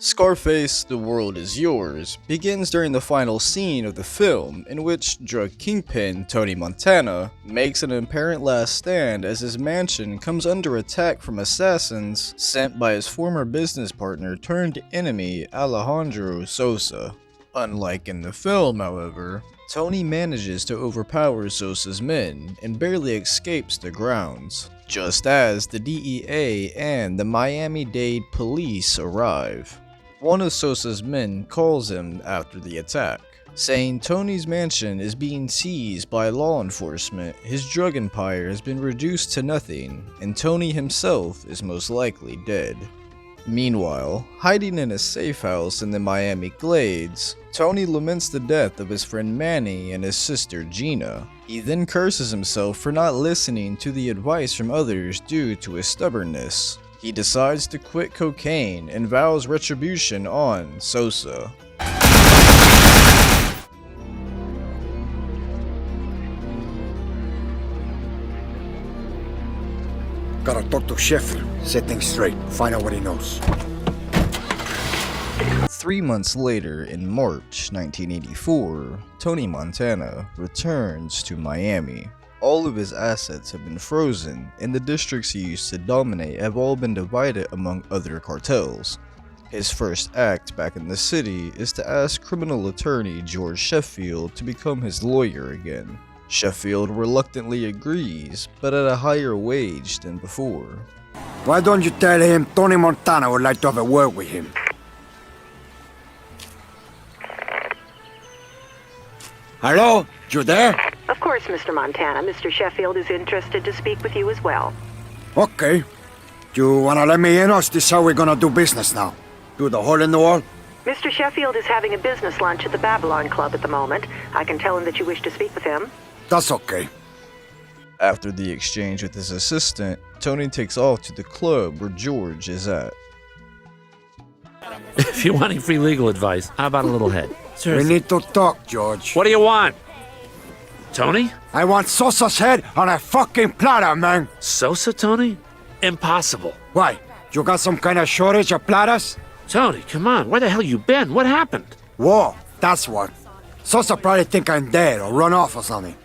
Scarface, The World Is Yours begins during the final scene of the film, in which drug kingpin Tony Montana makes an apparent last stand as his mansion comes under attack from assassins sent by his former business partner turned enemy Alejandro Sosa. Unlike in the film, however, Tony manages to overpower Sosa's men and barely escapes the grounds, just as the DEA and the Miami-Dade police arrive. One of Sosa's men calls him after the attack, saying Tony's mansion is being seized by law enforcement, his drug empire has been reduced to nothing, and Tony himself is most likely dead. Meanwhile, hiding in a safe house in the Miami Glades, Tony laments the death of his friend Manny and his sister Gina. He then curses himself for not listening to the advice from others due to his stubbornness. He decides to quit cocaine and vows retribution on Sosa. Gotta talk to Sheffield, set things straight, find out what he knows. 3 months later, in March 1984, Tony Montana returns to Miami. All of his assets have been frozen, and the districts he used to dominate have all been divided among other cartels. His first act back in the city is to ask criminal attorney George Sheffield to become his lawyer again. Sheffield reluctantly agrees, but at a higher wage than before. Why don't you tell him Tony Montana would like to have a word with him? Hello? You there? Of course, Mr. Montana. Mr. Sheffield is interested to speak with you as well. Okay. You wanna let me in, or is this how we're gonna do business now? Do the hole in the wall? Mr. Sheffield is having a business lunch at the Babylon Club at the moment. I can tell him that you wish to speak with him. That's okay. After the exchange with his assistant, Tony takes off to the club where George is at. If you're wanting free legal advice, how about a little head? We need to talk, George. What do you want? Tony? I want Sosa's head on a fucking platter, man. Sosa, Tony? Impossible. Why? You got some kind of shortage of platters? Tony, come on. Where the hell you been? What happened? War, that's what. Sosa probably think I'm dead or run off or something.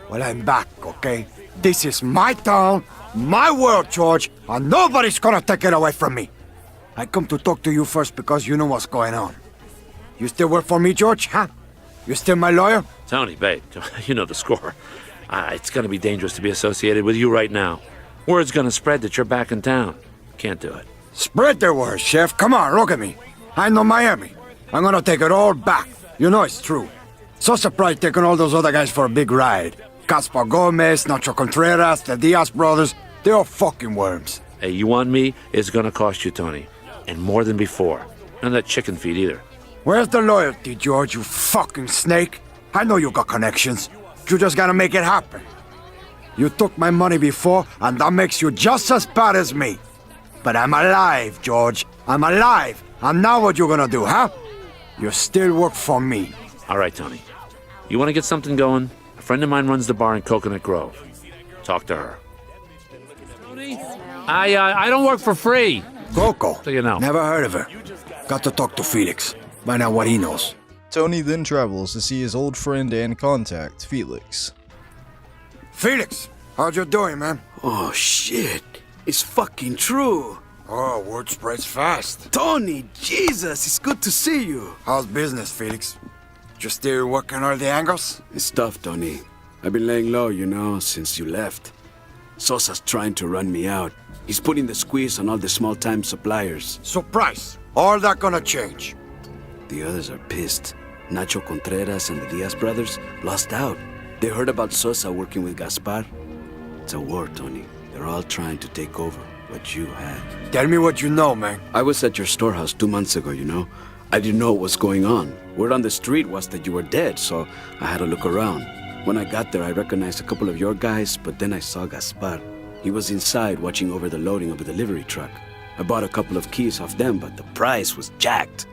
Well, I'm back, okay? This is my town, my world, George, and nobody's gonna take it away from me. I come to talk to you first because you know what's going on. You still work for me, George, huh? You still my lawyer? Tony, babe, you know the score. It's gonna be dangerous to be associated with you right now. Word's gonna spread that you're back in town. Can't do it. Spread the word, Chef. Come on, look at me. I know Miami. I'm gonna take it all back. You know it's true. Sosa probably taking all those other guys for a big ride. Gaspar Gomez, Nacho Contreras, the Diaz brothers, they're all fucking worms. Hey, you want me? It's gonna cost you, Tony. And more than before. None of that chicken feed either. Where's the loyalty, George, you fucking snake? I know you got connections. You just gotta make it happen. You took my money before, and that makes you just as bad as me. But I'm alive, George. I'm alive. And now what you gonna do, huh? You still work for me. All right, Tony. You want to get something going? A friend of mine runs the bar in Coconut Grove. Talk to her. Tony? I don't work for free. Coco. So you know. Never heard of her. Got to talk to Felix. Find out what he knows. Tony then travels to see his old friend and contact, Felix. Felix, how's you doing, man? Oh, shit. It's fucking true. Oh, word spreads fast. Tony, Jesus, it's good to see you. How's business, Felix? You still working all the angles? It's tough, Tony. I've been laying low, you know, since you left. Sosa's trying to run me out. He's putting the squeeze on all the small-time suppliers. Surprise! All that gonna change. The others are pissed. Nacho Contreras and the Diaz brothers lost out. They heard about Sosa working with Gaspar. It's a war, Tony. They're all trying to take over what you had. Tell me what you know, man. I was at your storehouse 2 months ago, you know. I didn't know what was going on. Word on the street was that you were dead, so I had to look around. When I got there, I recognized a couple of your guys, but then I saw Gaspar. He was inside watching over the loading of a delivery truck. I bought a couple of keys off them, but the price was jacked.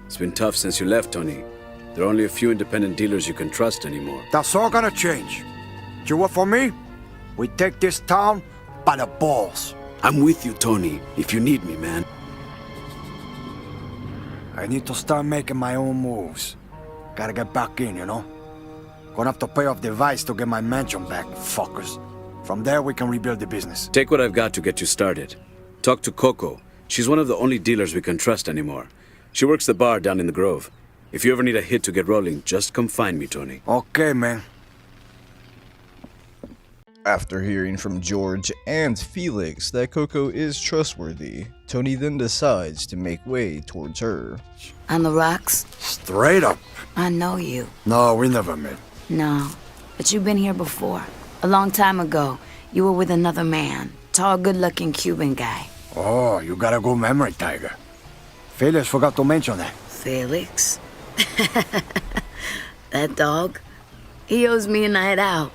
It's been tough since you left, Tony. There are only a few independent dealers you can trust anymore. That's all gonna change. You work for me? We take this town by the balls. I'm with you, Tony, if you need me, man. I need to start making my own moves. Gotta get back in, you know? Gonna have to pay off the vice to get my mansion back, fuckers. From there, we can rebuild the business. Take what I've got to get you started. Talk to Coco. She's one of the only dealers we can trust anymore. She works the bar down in the Grove. If you ever need a hit to get rolling, just come find me, Tony. Okay, man. After hearing from George and Felix that Coco is trustworthy, Tony then decides to make way towards her. On the rocks? Straight up. I know you. No, we never met. No, but you've been here before. A long time ago, you were with another man. Tall, good-looking Cuban guy. Oh, you got a good memory, Tiger. Felix forgot to mention that. Felix? That dog? He owes me a night out.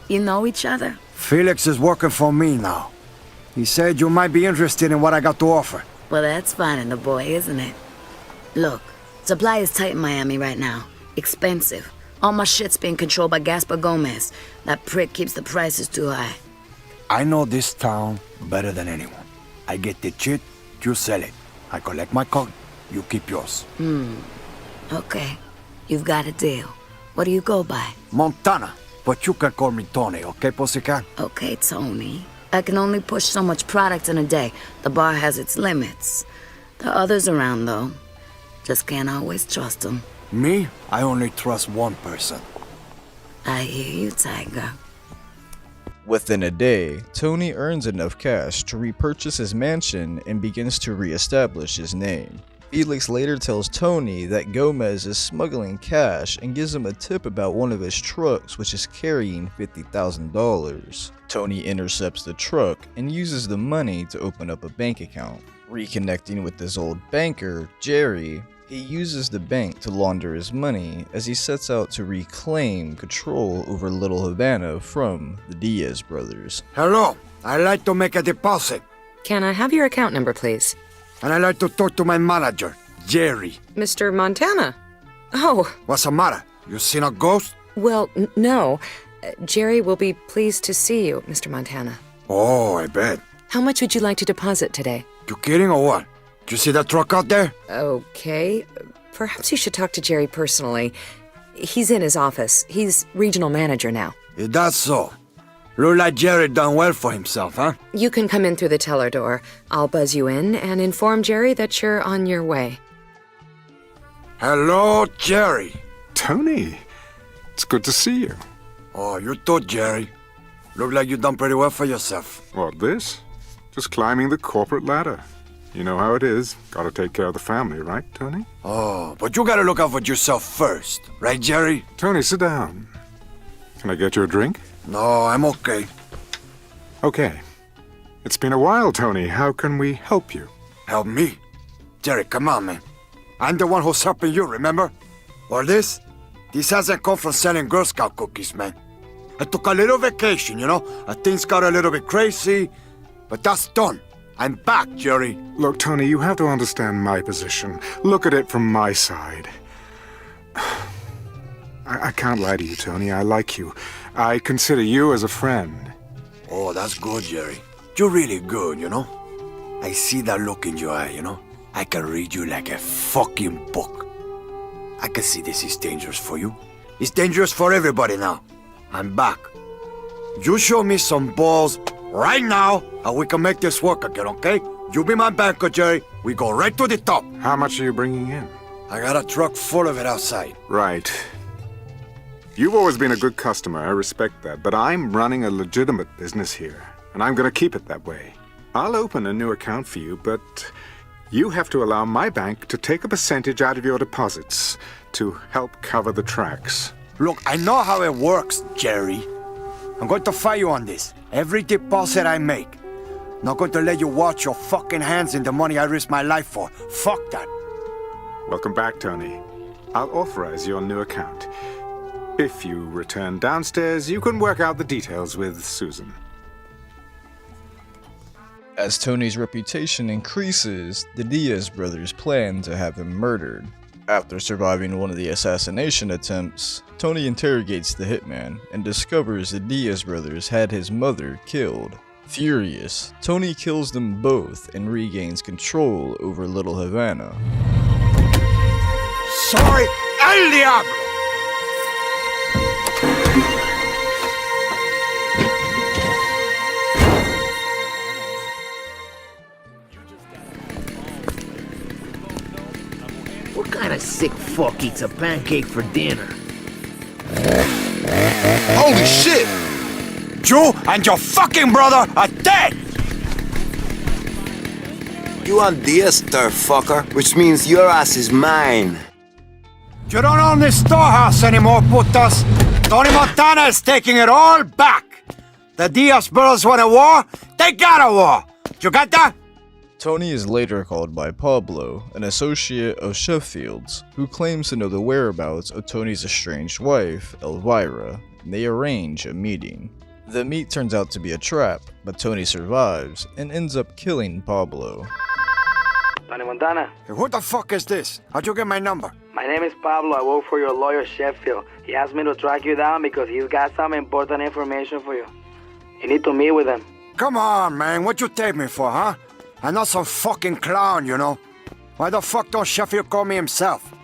You know each other? Felix is working for me now. He said you might be interested in what I got to offer. Well, that's fine in the boy, isn't it? Look, supply is tight in Miami right now. Expensive. All my shit's being controlled by Gaspar Gomez. That prick keeps the prices too high. I know this town better than anyone. I get the shit, you sell it. I collect my cut, you keep yours. Okay. You've got a deal. What do you go by? Montana, but you can call me Tony, okay, pussycat? Okay, Tony. I can only push so much product in a day. The bar has its limits. There are others around, though. Just can't always trust them. Me, I only trust one person. I hear you, Tiger. Within a day, Tony earns enough cash to repurchase his mansion and begins to re-establish his name. Felix later tells Tony that Gomez is smuggling cash and gives him a tip about one of his trucks which is carrying $50,000. Tony intercepts the truck and uses the money to open up a bank account. Reconnecting with his old banker, Jerry, he uses the bank to launder his money as he sets out to reclaim control over Little Havana from the Diaz brothers. Hello, I'd like to make a deposit. Can I have your account number, please? And I'd like to talk to my manager, Jerry. Mr. Montana? Oh, What's the matter? You seen a ghost? well, no. Jerry will be pleased to see you, Mr. Montana. Oh, I bet. How much would you like to deposit today? You kidding or what? You see that truck out there? Okay. Perhaps you should talk to Jerry personally. He's in his office. He's regional manager now. Is that so? Look like Jerry done well for himself, huh? You can come in through the teller door. I'll buzz you in and inform Jerry that you're on your way. Hello, Jerry. Tony, it's good to see you. Oh, you too, Jerry. Look like you done pretty well for yourself. What, this? Just climbing the corporate ladder. You know how it is. Gotta take care of the family, right, Tony? Oh, but you gotta look out for yourself first, right, Jerry? Tony, sit down. Can I get you a drink? No, I'm okay. Okay. It's been a while, Tony. How can we help you? Help me? Jerry, come on, man. I'm the one who's helping you, remember? Or this? This hasn't come from selling Girl Scout cookies, man. I took a little vacation, you know? Things got a little bit crazy, but that's done. I'm back, Jerry. Look, Tony, you have to understand my position. Look at it from my side. I can't lie to you, Tony. I like you. I consider you as a friend. Oh, that's good, Jerry. You're really good, you know? I see that look in your eye, you know? I can read you like a fucking book. I can see this is dangerous for you. It's dangerous for everybody now. I'm back. You show me some balls right now, and we can make this work again, okay? You be my banker, Jerry. We go right to the top. How much are you bringing in? I got a truck full of it outside. Right. You've always been a good customer, I respect that, but I'm running a legitimate business here, and I'm gonna keep it that way. I'll open a new account for you, but you have to allow my bank to take a percentage out of your deposits to help cover the tracks. Look, I know how it works, Jerry. I'm going to fight you on this. Every deposit I make. Not going to let you wash your fucking hands in the money I risk my life for. Fuck that. Welcome back, Tony. I'll authorize your new account. If you return downstairs, you can work out the details with Susan. As Tony's reputation increases, the Diaz brothers plan to have him murdered. After surviving one of the assassination attempts, Tony interrogates the hitman and discovers the Diaz brothers had his mother killed. Furious, Tony kills them both and regains control over Little Havana. soy el diablo! What kind of sick fuck eats a pancake for dinner? Holy shit! You and your fucking brother are dead! You on this, turf fucker, which means your ass is mine. You don't own this storehouse anymore, putas. Tony Montana is taking it all back. The Diaz brothers want a war, they got a war. You got that? Tony is later called by Pablo, an associate of Sheffield's, who claims to know the whereabouts of Tony's estranged wife, Elvira, and they arrange a meeting. The meet turns out to be a trap, but Tony survives and ends up killing Pablo. Tony Montana. Hey, who the fuck is this? How'd you get my number? My name is Pablo. I work for your lawyer, Sheffield. He asked me to track you down because he's got some important information for you. You need to meet with him. Come on, man. What you take me for, huh? I'm not some fucking clown, you know. Why the fuck don't Sheffield call me himself?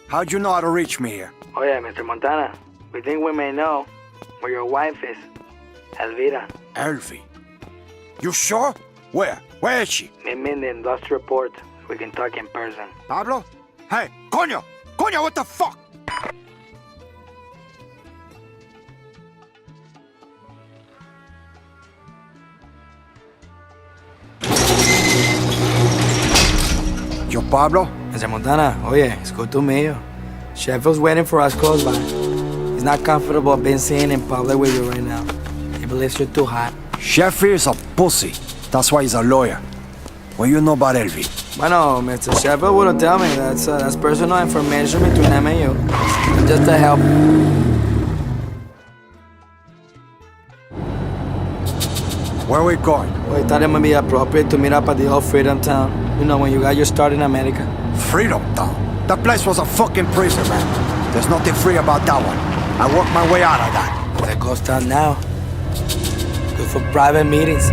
How'd you know how to reach me here? Oh yeah, Mr. Montana. We think we may know where your wife is. Elvira. Elvi? You sure? Where? Where is she? Meet me in the industrial port. We can talk in person. Pablo? Hey, coño! Coño, what the fuck? Yo, Pablo? Mr. Montana, oye, it's good to meet you. Sheffield's waiting for us close by. He's not comfortable being seen in public with you right now. He believes you're too hot. Sheffield is a pussy. That's why he's a lawyer. What do you know about Elvi? Bueno, Mr. Sheffield wouldn't tell me. That's personal information between him and you. Just to help. Where are we going? Well, I thought it might be appropriate to meet up at the old Freedom Town. You know, when you got your start in America. Freedom Town? That place was a fucking prison, man. There's nothing free about that one. I worked my way out of that. It's a ghost town now. Good for private meetings.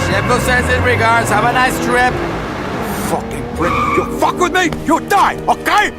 Sheffield sends his regards. Have a nice trip. Fucking prick. You fuck with me, you die, okay?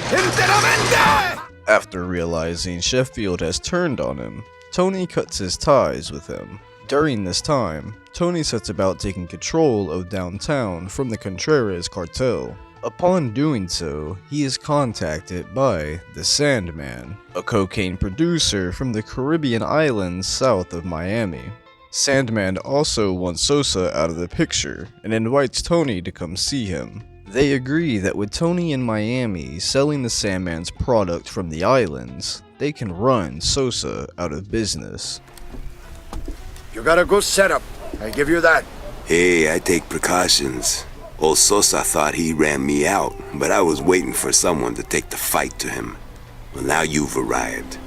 Enteramente! After realizing Sheffield has turned on him, Tony cuts his ties with him. During this time, Tony sets about taking control of downtown from the Contreras cartel. Upon doing so, he is contacted by the Sandman, a cocaine producer from the Caribbean islands south of Miami. Sandman also wants Sosa out of the picture and invites Tony to come see him. They agree that with Tony in Miami selling the Sandman's product from the islands, they can run Sosa out of business. You got a good setup. I give you that. Hey, I take precautions. Old Sosa thought he ran me out, but I was waiting for someone to take the fight to him. Well, now you've arrived.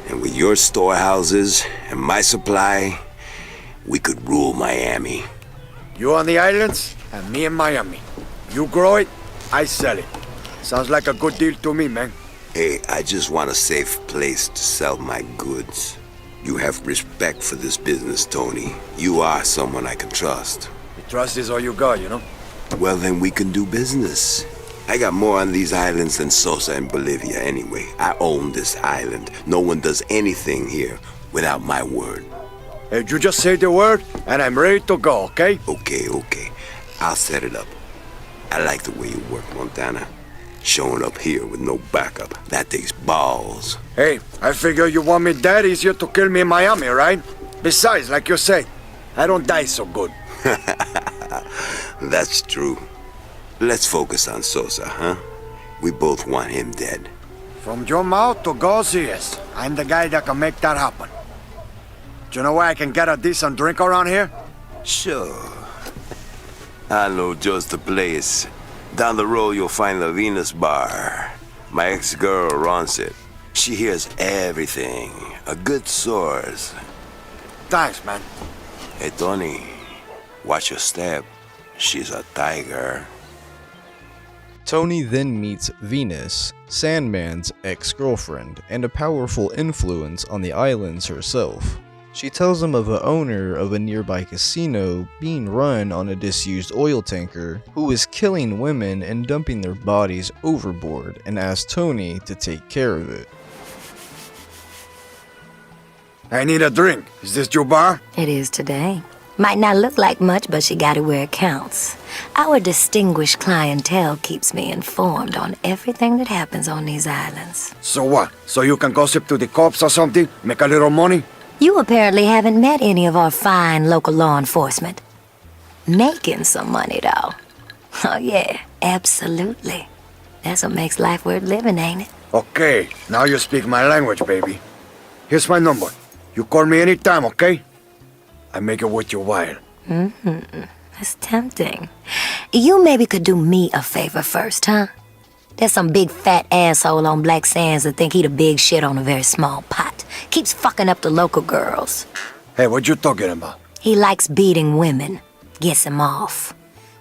And with your storehouses and my supply, we could rule Miami. You on the islands, and me in Miami. You grow it, I sell it. Sounds like a good deal to me, man. Hey, I just want a safe place to sell my goods. You have respect for this business, Tony. You are someone I can trust. The trust is all you got, you know? Well, then we can do business. I got more on these islands than Sosa in Bolivia anyway. I own this island. No one does anything here without my word. Hey, you just say the word, and I'm ready to go, okay? Okay. I'll set it up. I like the way you work, Montana. Showing up here with no backup. That takes balls. Hey, I figure you want me dead easier to kill me in Miami, right? Besides, like you say, I don't die so good. That's true. Let's focus on Sosa, huh? We both want him dead. From your mouth to God's ears, I'm the guy that can make that happen. Do you know where I can get a decent drink around here? Sure. I know just the place. Down the road, you'll find the Venus Bar. My ex-girl runs it. She hears everything. A good source. Thanks, man. Hey, Tony, watch your step. She's a tiger. Tony then meets Venus, Sandman's ex-girlfriend, and a powerful influence on the islands herself. She tells him of the owner of a nearby casino being run on a disused oil tanker who is killing women and dumping their bodies overboard, and asks Tony to take care of it. I need a drink. Is this your bar? It is today. Might not look like much, but she got it where it counts. Our distinguished clientele keeps me informed on everything that happens on these islands. So what? So you can gossip to the cops or something? Make a little money? You apparently haven't met any of our fine local law enforcement. Making some money, though. Oh, yeah, absolutely. That's what makes life worth living, ain't it? Okay, now you speak my language, baby. Here's my number. You call me anytime, okay? I make it worth your while. That's tempting. You maybe could do me a favor first, huh? There's some big fat asshole on Black Sands that think he the big shit on a very small pot. Keeps fucking up the local girls. Hey, what you talking about? He likes beating women. Gets them off.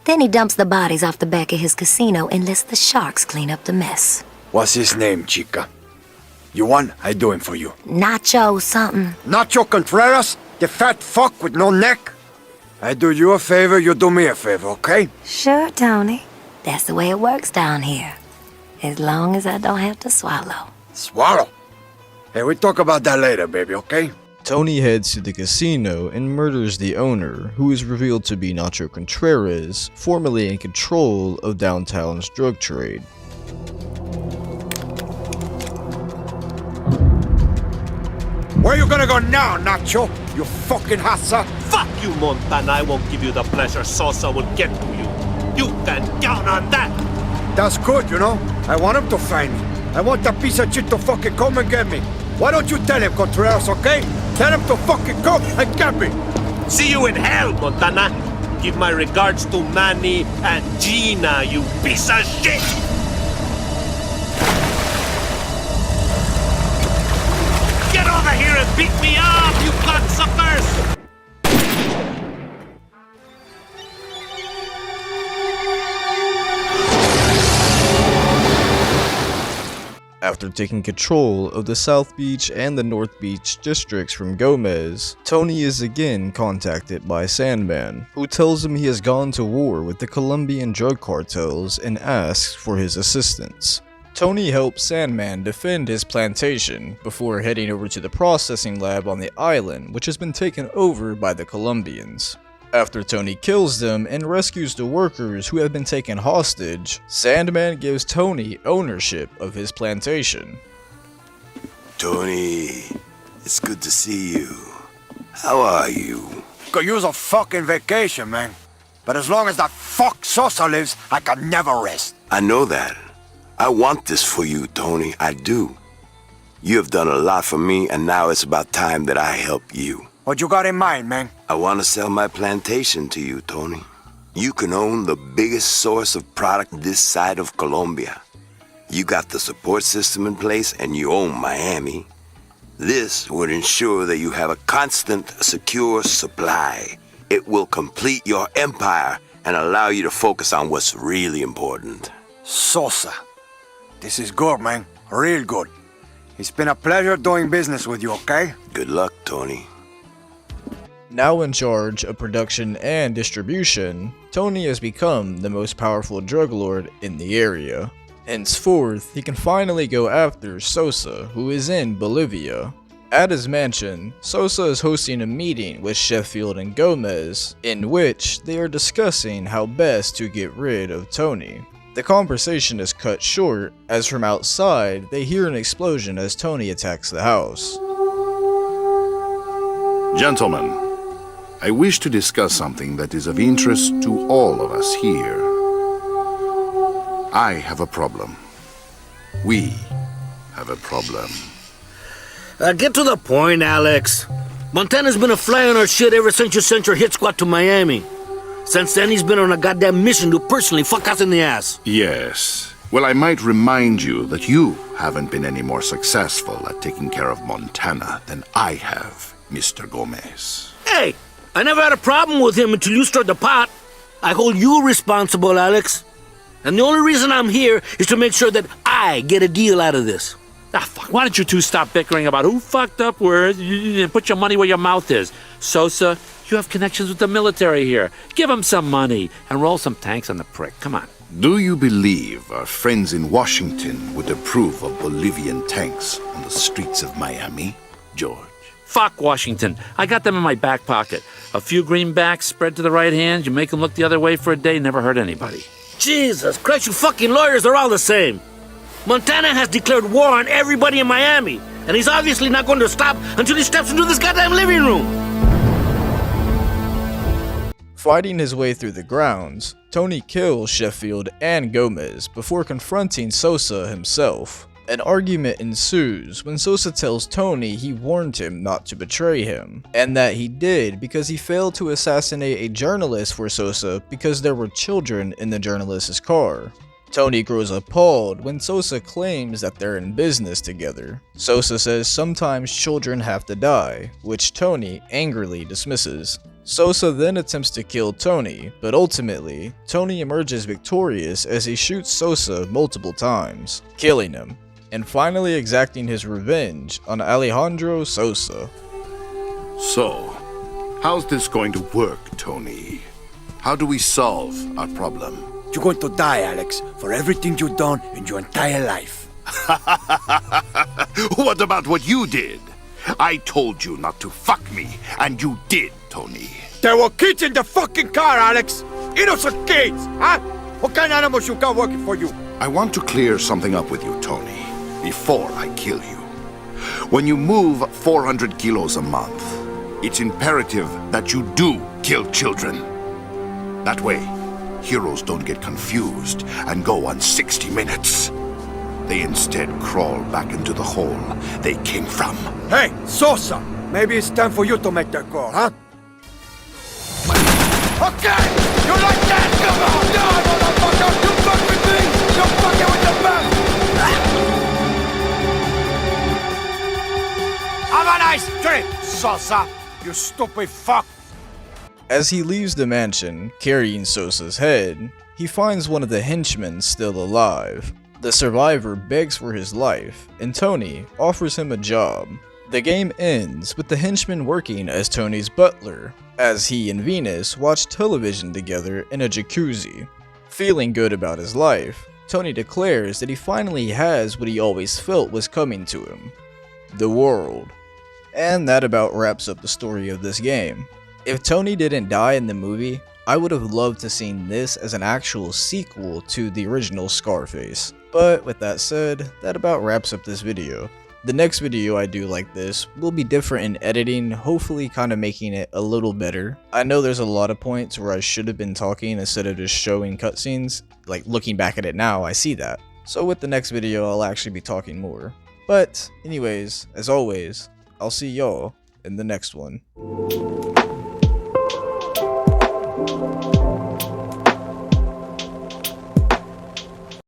Then he dumps the bodies off the back of his casino and lets the sharks clean up the mess. What's his name, chica? You want? I do it for you. Nacho something. Nacho Contreras? The fat fuck with no neck? I do you a favor, you do me a favor, okay? Sure, Tony. That's the way it works down here. As long as I don't have to swallow. Swallow? Hey, we talk about that later, baby, okay? Tony heads to the casino and murders the owner, who is revealed to be Nacho Contreras, formerly in control of downtown's drug trade. Where you gonna go now, Nacho? You fucking hassa? Fuck you, Montana. I won't give you the pleasure Sosa will get to you. You can count on that. That's good, you know? I want him to find me. I want that piece of shit to fucking come and get me. Why don't you tell him, Contreras, okay? Tell him to fucking come and get me. See you in hell, Montana. Give my regards to Manny and Gina, you piece of shit. Get over here and beat me up, you cocksuckers! After taking control of the South Beach and the North Beach districts from Gomez, Tony is again contacted by Sandman, who tells him he has gone to war with the Colombian drug cartels and asks for his assistance. Tony helps Sandman defend his plantation before heading over to the processing lab on the island, which has been taken over by the Colombians. After Tony kills them and rescues the workers who have been taken hostage, Sandman gives Tony ownership of his plantation. Tony, it's good to see you. How are you? Could use a fucking vacation, man. But as long as that fuck Sosa lives, I can never rest. I know that. I want this for you, Tony. I do. You have done a lot for me, and now it's about time that I help you. What you got in mind, man? I want to sell my plantation to you, Tony. You can own the biggest source of product this side of Colombia. You got the support system in place, and you own Miami. This would ensure that you have a constant, secure supply. It will complete your empire and allow you to focus on what's really important. Sosa. This is good, man. Real good. It's been a pleasure doing business with you, okay? Good luck, Tony. Now in charge of production and distribution, Tony has become the most powerful drug lord in the area. Henceforth, he can finally go after Sosa, who is in Bolivia. At his mansion, Sosa is hosting a meeting with Sheffield and Gomez, in which they are discussing how best to get rid of Tony. The conversation is cut short, as from outside, they hear an explosion as Tony attacks the house. Gentlemen, I wish to discuss something that is of interest to all of us here. I have a problem. We have a problem. Get to the point, Alex. Montana's been a fly on our shit ever since you sent your hit squad to Miami. Since then, he's been on a goddamn mission to personally fuck us in the ass. Yes. Well, I might remind you that you haven't been any more successful at taking care of Montana than I have, Mr. Gomez. Hey, I never had a problem with him until you stirred the pot. I hold you responsible, Alex. And the only reason I'm here is to make sure that I get a deal out of this. Ah, fuck. Why don't you two stop bickering about who fucked up where and put your money where your mouth is? Sosa, you have connections with the military here. Give them some money and roll some tanks on the prick. Come on. Do you believe our friends in Washington would approve of Bolivian tanks on the streets of Miami, George? Fuck Washington. I got them in my back pocket. A few greenbacks spread to the right hand. You make them look the other way for a day, never hurt anybody. Jesus Christ, you fucking lawyers are all the same. Montana has declared war on everybody in Miami, and he's obviously not going to stop until he steps into this goddamn living room. Fighting his way through the grounds, Tony kills Sheffield and Gomez before confronting Sosa himself. An argument ensues when Sosa tells Tony he warned him not to betray him, and that he did because he failed to assassinate a journalist for Sosa because there were children in the journalist's car. Tony grows appalled when Sosa claims that they're in business together. Sosa says sometimes children have to die, which Tony angrily dismisses. Sosa then attempts to kill Tony, but ultimately, Tony emerges victorious as he shoots Sosa multiple times, killing him, and finally exacting his revenge on Alejandro Sosa. So, how's this going to work, Tony? How do we solve our problem? You're going to die, Alex, for everything you've done in your entire life. What about what you did? I told you not to fuck me, and you did, Tony. There were kids in the fucking car, Alex! Innocent kids, huh? What kind of animals you got working for you? I want to clear something up with you, Tony, before I kill you. When you move 400 kilos a month, it's imperative that you do kill children. That way, heroes don't get confused and go on 60 minutes. They instead crawl back into the hole they came from. Hey, Sosa! Maybe it's time for you to make that call, huh? Okay! You like that? Come on! No, motherfucker! You fuck with me! You're fucking with the best! Have a nice trip, Sosa! You stupid fuck! As he leaves the mansion, carrying Sosa's head, he finds one of the henchmen still alive. The survivor begs for his life, and Tony offers him a job. The game ends with the henchman working as Tony's butler, as he and Venus watch television together in a jacuzzi. Feeling good about his life, Tony declares that he finally has what he always felt was coming to him: the world. And that about wraps up the story of this game. If Tony didn't die in the movie, I would have loved to seen this as an actual sequel to the original Scarface. But with that said, that about wraps up this video. The next video I do like this will be different in editing, hopefully kind of making it a little better. I know there's a lot of points where I should have been talking instead of just showing cutscenes. Like, looking back at it now, I see that. So with the next video, I'll actually be talking more. But anyways, as always, I'll see y'all in the next one.